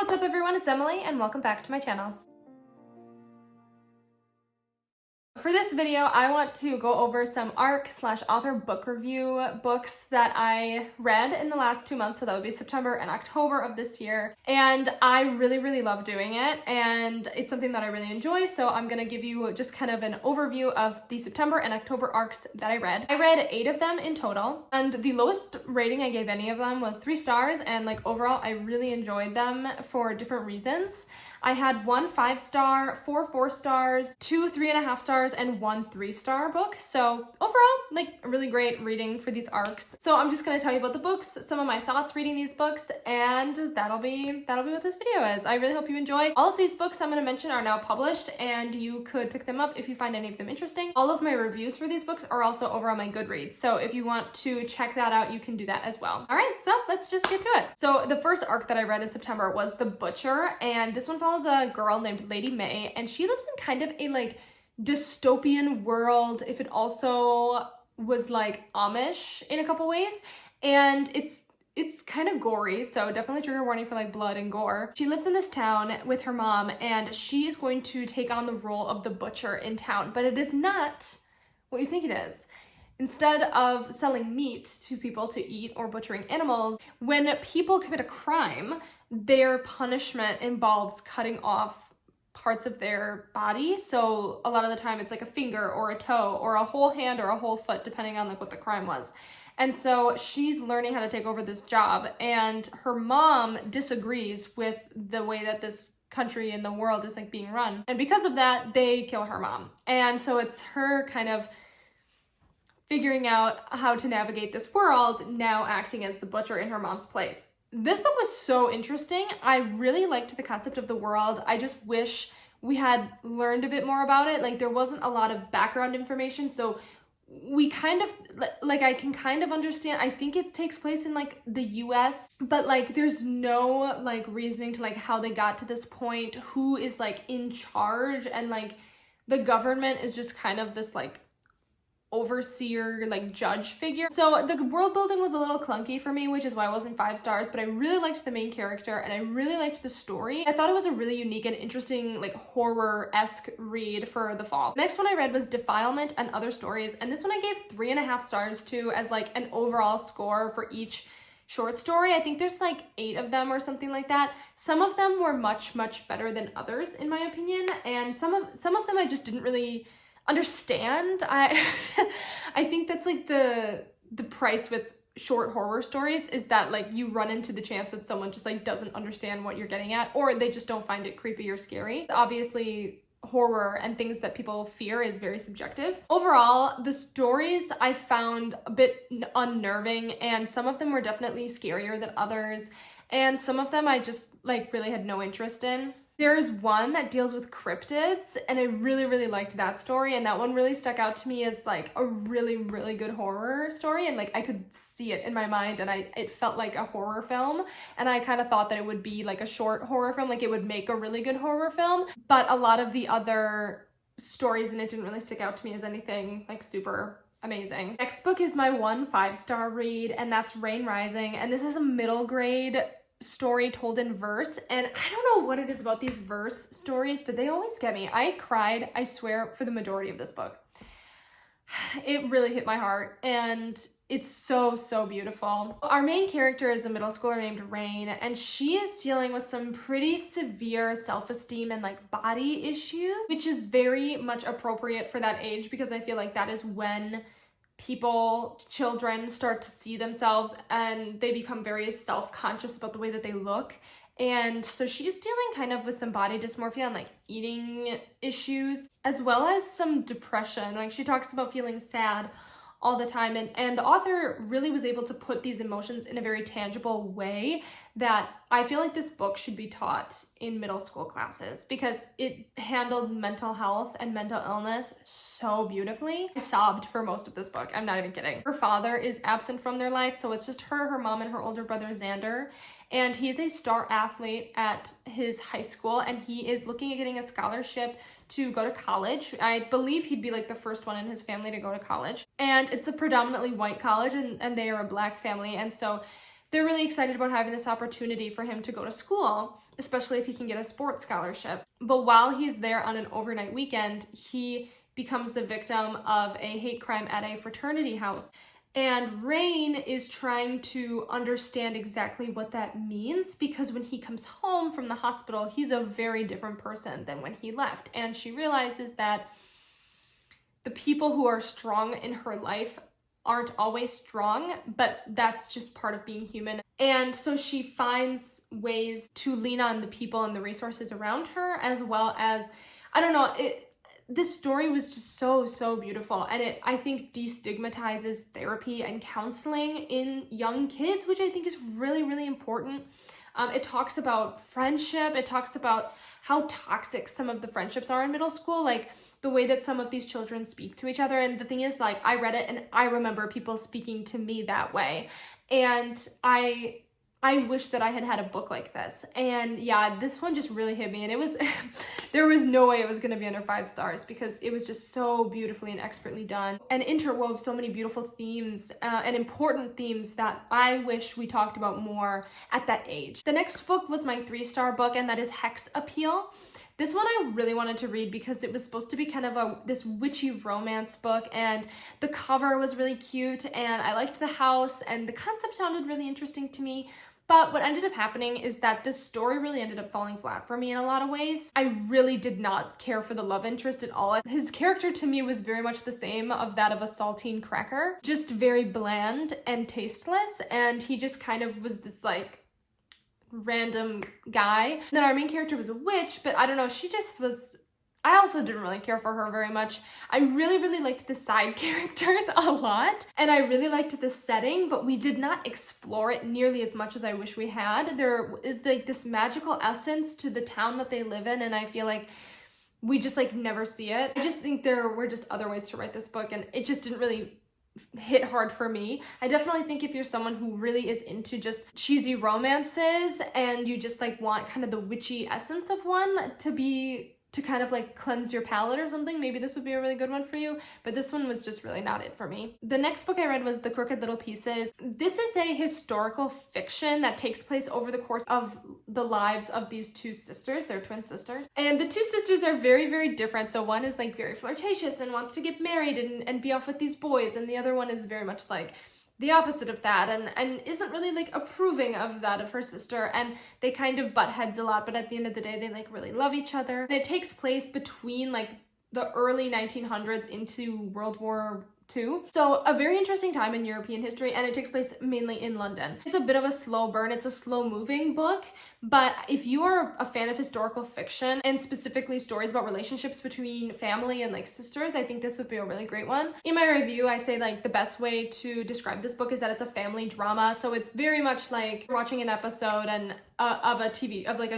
what's up everyone, it's Emily and welcome back to my channel. For this video, I want to go over some ARC/author book review books that I read in the last 2 months, so that would be September and October of this year. And I really love doing it, and it's something that I really enjoy, so I'm gonna give you just kind of an overview of the September and October ARCs that I read. I read 8 of them in total, and the lowest rating I gave any of them was 3 stars, and like overall, I really enjoyed them for different reasons. I had 1 5-star, 4 4-stars, 2 3.5 stars, and 1 3-star book. So overall, like a really great reading for these ARCs. So I'm just gonna tell you about the books, some of my thoughts reading these books, and that'll be what this video is. I really hope you enjoy. All of these books I'm gonna mention are now published, and you could pick them up if you find any of them interesting. All of my reviews for these books are also over on my Goodreads. So if you want to check that out, you can do that as well. All right, so let's just get to it. So the first ARC that I read in September was The Butcher, and this one follows a girl named Lady May, and she lives in kind of a like dystopian world, if it also was like Amish in a couple ways, and it's kind of gory, so definitely trigger warning for like blood and gore. She lives in this town with her mom, and she is going to take on the role of the butcher in town, but it is not what you think it is. Instead of selling meat to people to eat or butchering animals, when people commit a crime, their punishment involves cutting off parts of their body. So a lot of the time it's like a finger or a toe or a whole hand or a whole foot, depending on like what the crime was. And so she's learning how to take over this job, and her mom disagrees with the way that this country and the world is like being run. And because of that, they kill her mom. And so it's her kind of figuring out how to navigate this world, now acting as the butcher in her mom's place. This book was so interesting. I really liked the concept of the world. I just wish we had learned a bit more about it. Like there wasn't a lot of background information, so we kind of, like I can kind of understand. I think it takes place in like the US, but like there's no like reasoning to like how they got to this point, who is like in charge, and like the government is just kind of this like overseer, like judge figure. So the world building was a little clunky for me, which is why it wasn't 5 stars, but I really liked the main character and I really liked the story. I thought it was a really unique and interesting like horror-esque read for the fall. Next one I read was Defilement and Other Stories, and this one I gave 3.5 stars to as like an overall score for each short story. I think there's like 8 of them or something like that. Some of them were much better than others in my opinion, and some of them I just didn't really understand. I think that's like the price with short horror stories, is that like you run into the chance that someone just like doesn't understand what you're getting at, or they just don't find it creepy or scary. Obviously horror and things that people fear is very subjective. Overall, the stories I found a bit unnerving, and some of them were definitely scarier than others, and some of them I just like really had no interest in. There's one that deals with cryptids, and I really liked that story, and that one really stuck out to me as like a really good horror story, and like I could see it in my mind, and it felt like a horror film, and I kind of thought that it would be like a short horror film, like it would make a really good horror film, but a lot of the other stories in it didn't really stick out to me as anything like super amazing. Next book is my 1 5-star read, and that's Rain Rising, and this is a middle grade story told in verse, and I don't know what it is about these verse stories, but they always get me. I cried, I swear, for the majority of this book. It really hit my heart, and it's so beautiful. Our main character is a middle schooler named Rain, and she is dealing with some pretty severe self-esteem and like body issues, which is very much appropriate for that age, because I feel like that is when children start to see themselves and they become very self-conscious about the way that they look. And so she's dealing kind of with some body dysmorphia and like eating issues, as well as some depression. Like she talks about feeling sad all the time, and the author really was able to put these emotions in a very tangible way that I feel like this book should be taught in middle school classes, because it handled mental health and mental illness so beautifully. I sobbed for most of this book, I'm not even kidding. Her father is absent from their life, so it's just her mom, and her older brother Xander, and he's a star athlete at his high school, and he is looking at getting a scholarship to go to college. I believe he'd be like the first one in his family to go to college, and it's a predominantly white college, and they are a Black family, and so they're really excited about having this opportunity for him to go to school, especially if he can get a sports scholarship. But while he's there on an overnight weekend, he becomes the victim of a hate crime at a fraternity house. And Rain is trying to understand exactly what that means, because when he comes home from the hospital, he's a very different person than when he left. And she realizes that the people who are strong in her life aren't always strong, but that's just part of being human. And so she finds ways to lean on the people and the resources around her, as well as, I don't know, this story was just so beautiful, and it, I think, destigmatizes therapy and counseling in young kids, which I think is really important. It talks about friendship. It talks about how toxic some of the friendships are in middle school, like the way that some of these children speak to each other. And the thing is, like, I read it and I remember people speaking to me that way, and I wish that I had had a book like this. And yeah, this one just really hit me, and it was there was no way it was going to be under 5 stars, because it was just so beautifully and expertly done and interwove so many beautiful themes and important themes that I wish we talked about more at that age. The next book was my 3-star book, and that is Hex Appeal. This one I really wanted to read because it was supposed to be kind of this witchy romance book, and the cover was really cute, and I liked the house, and the concept sounded really interesting to me. But what ended up happening is that this story really ended up falling flat for me in a lot of ways. I really did not care for the love interest at all. His character to me was very much the same of that of a saltine cracker, just very bland and tasteless, and he just kind of was this like random guy. And then our main character was a witch, but I don't know, she just was, I also didn't really care for her very much. I really liked the side characters a lot, and I really liked the setting, but we did not explore it nearly as much as I wish we had. There is like this magical essence to the town that they live in, and I feel like we just like never see it. I just think there were just other ways to write this book, and it just didn't really hit hard for me. I definitely think if you're someone who really is into just cheesy romances and you just like want kind of the witchy essence of one to kind of like cleanse your palate or something, maybe this would be a really good one for you, but this one was just really not it for me. The next book I read was The Crooked Little Pieces. This is a historical fiction that takes place over the course of the lives of these 2 sisters. They're twin sisters. And the 2 sisters are very different. So one is like very flirtatious and wants to get married and be off with these boys, and the other one is very much like the opposite of that, and isn't really like approving of that of her sister, and they kind of butt heads a lot, but at the end of the day they like really love each other. And it takes place between like the early 1900s into World War II. So a very interesting time in European history, and it takes place mainly in London. It's a bit of a slow burn. It's a slow moving book, but if you are a fan of historical fiction and specifically stories about relationships between family and like sisters, I think this would be a really great one. In my review, I say like the best way to describe this book is that it's a family drama. So it's very much like watching an episode and of a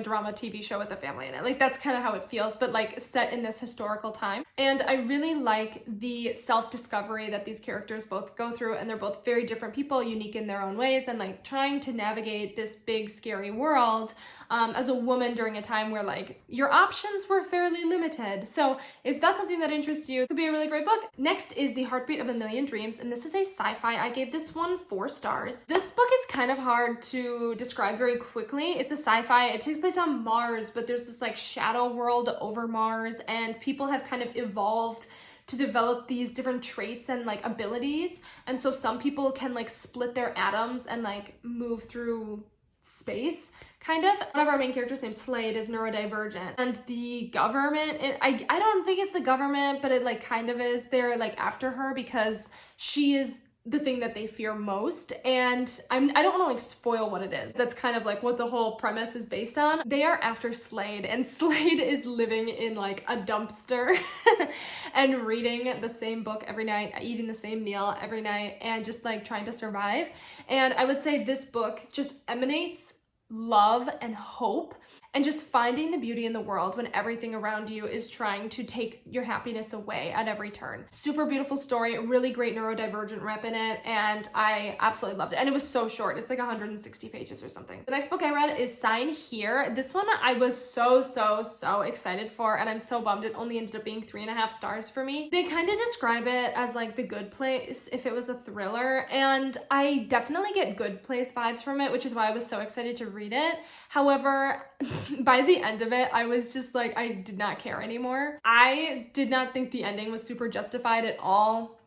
drama TV show with a family in it. Like that's kind of how it feels, but like set in this historical time. And I really like the self-discovery that these characters both go through, and they're both very different people, unique in their own ways, and like trying to navigate this big scary world as a woman during a time where like your options were fairly limited. So if that's something that interests you, it could be a really great book. Next is The Heartbeat of a Million Dreams, and this is a sci-fi. I gave this one 4 stars. This book is kind of hard to describe very quickly. It's a sci-fi. It takes place on Mars, but there's this like shadow world over Mars, and people have kind of evolved to develop these different traits and like abilities. And so some people can like split their atoms and like move through space, kind of. One of our main characters named Slade is neurodivergent, and the government, I don't think it's the government, but it like kind of is. They're like after her because she is the thing that they fear most, and I don't want to like spoil what it is. That's kind of like what the whole premise is based on. They are after Slade, and Slade is living in like a dumpster and reading the same book every night, eating the same meal every night, and just like trying to survive. And I would say this book just emanates love and hope, and just finding the beauty in the world when everything around you is trying to take your happiness away at every turn. Super beautiful story, really great neurodivergent rep in it, and I absolutely loved it. And it was so short. It's like 160 pages or something. The next book I read is Sign Here. This one I was so excited for, and I'm so bummed it only ended up being 3.5 stars for me. They kind of describe it as like The Good Place if it was a thriller, and I definitely get Good Place vibes from it, which is why I was so excited to read it. However, by the end of it, I was just like, I did not care anymore. I did not think the ending was super justified at all.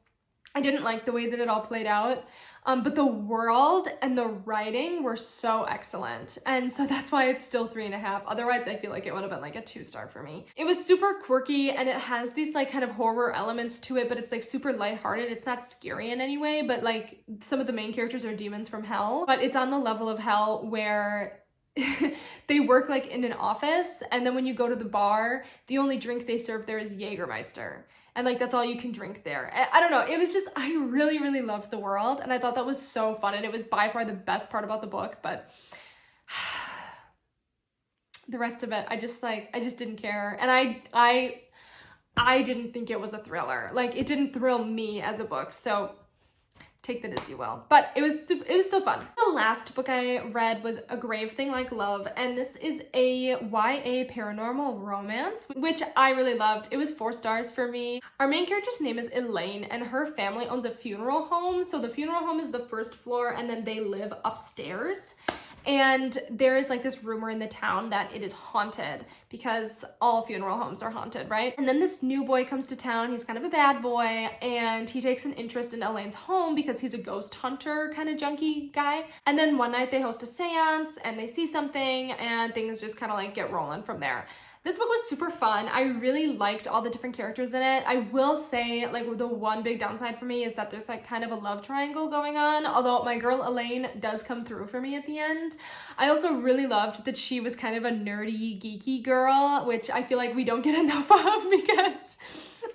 I didn't like the way that it all played out. But the world and the writing were so excellent. And so that's why it's still 3.5. Otherwise, I feel like it would have been like a 2-star for me. It was super quirky, and it has these like kind of horror elements to it, but it's like super lighthearted. It's not scary in any way, but like some of the main characters are demons from hell, but it's on the level of hell where they work like in an office, and then when you go to the bar, the only drink they serve there is Jägermeister. And like, that's all you can drink there. I don't know. It was just, I really loved the world. And I thought that was so fun. And it was by far the best part about the book. But the rest of it, I just didn't care. And I didn't think it was a thriller. Like, it didn't thrill me as a book. So take that as you will. But it was still fun. The last book I read was A Grave Thing Like Love, and this is a YA paranormal romance, which I really loved. It was 4 stars for me. Our main character's name is Elaine, and her family owns a funeral home. So the funeral home is the first floor, and then they live upstairs. And there is like this rumor in the town that it is haunted because all funeral homes are haunted, right? And then this new boy comes to town. He's kind of a bad boy, and he takes an interest in Elaine's home because he's a ghost hunter kind of junkie guy. And then one night they host a seance and they see something, and things just kind of like get rolling from there. This book was super fun. I really liked all the different characters in it. I will say, like, the one big downside for me is that there's like kind of a love triangle going on, although my girl Elaine does come through for me at the end. I also really loved that she was kind of a nerdy, geeky girl, which I feel like we don't get enough of because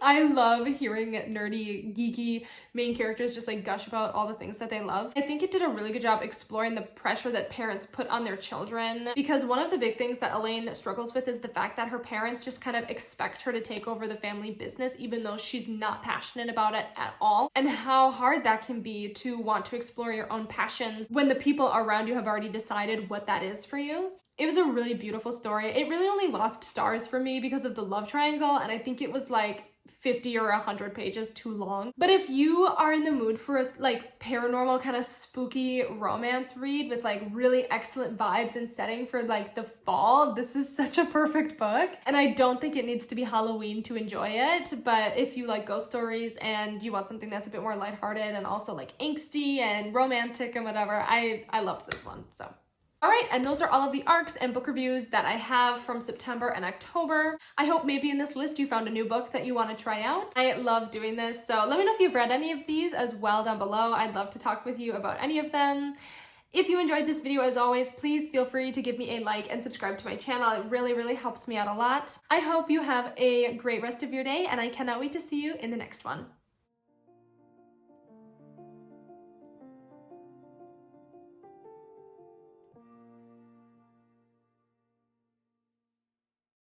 I love hearing nerdy, geeky main characters just like gush about all the things that they love. I think it did a really good job exploring the pressure that parents put on their children, because one of the big things that Elaine struggles with is the fact that her parents just kind of expect her to take over the family business even though she's not passionate about it at all, and how hard that can be to want to explore your own passions when the people around you have already decided what that is for you. It was a really beautiful story. It really only lost stars for me because of the love triangle, and I think it was like 50 or 100 pages too long. But if you are in the mood for a like paranormal kind of spooky romance read with like really excellent vibes and setting for like the fall, this is such a perfect book. And I don't think it needs to be Halloween to enjoy it, but if you like ghost stories and you want something that's a bit more lighthearted and also like angsty and romantic and whatever, I loved this one. So all right, and those are all of the arcs and book reviews that I have from September and October. I hope maybe in this list you found a new book that you want to try out. I love doing this, so let me know if you've read any of these as well down below. I'd love to talk with you about any of them. If you enjoyed this video, as always, please feel free to give me a like and subscribe to my channel. It really helps me out a lot. I hope you have a great rest of your day, and I cannot wait to see you in the next one.